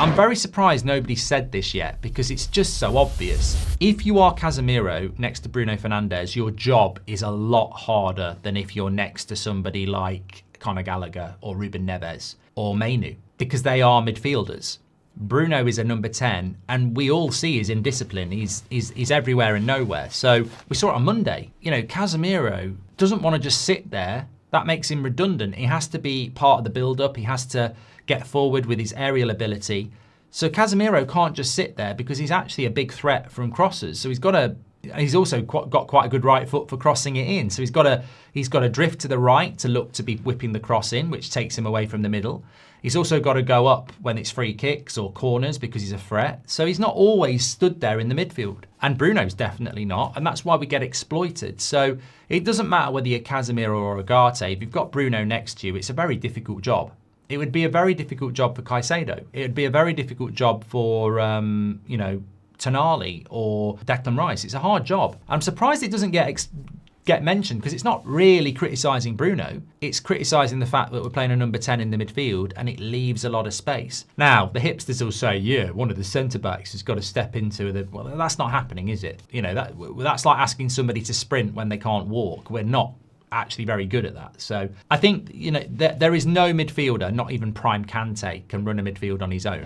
I'm very surprised nobody said this yet because it's just so obvious. If you are Casemiro next to Bruno Fernandes, your job is a lot harder than if you're next to somebody like Conor Gallagher or Ruben Neves or Mainu, because they are midfielders. Bruno is a number 10, and we all see his indiscipline. He's everywhere and nowhere. So we saw it on Monday. You know, Casemiro doesn't want to just sit there. That makes him redundant. He has to be part of the build-up. He has to get forward with his aerial ability. So Casemiro can't just sit there because he's actually a big threat from crosses. So he's also got quite a good right foot for crossing it in. So he's got to drift to the right to look to be whipping the cross in, which takes him away from the middle. He's also got to go up when it's free kicks or corners because he's a threat. So he's not always stood there in the midfield. And Bruno's definitely not. And that's why we get exploited. So it doesn't matter whether you're Casemiro or Ugarte. If you've got Bruno next to you, it's a very difficult job. It would be a very difficult job for Caicedo. It would be a very difficult job for, Tonali or Declan Rice. It's a hard job. I'm surprised it doesn't get mentioned because it's not really criticising Bruno. It's criticising the fact that we're playing a number 10 in the midfield and it leaves a lot of space. Now, the hipsters will say, yeah, one of the centre-backs has got to step into the... Well, that's not happening, is it? You know, that's like asking somebody to sprint when they can't walk. We're not actually very good at that. So I think, there is no midfielder, not even Prime Kante, can run a midfield on his own.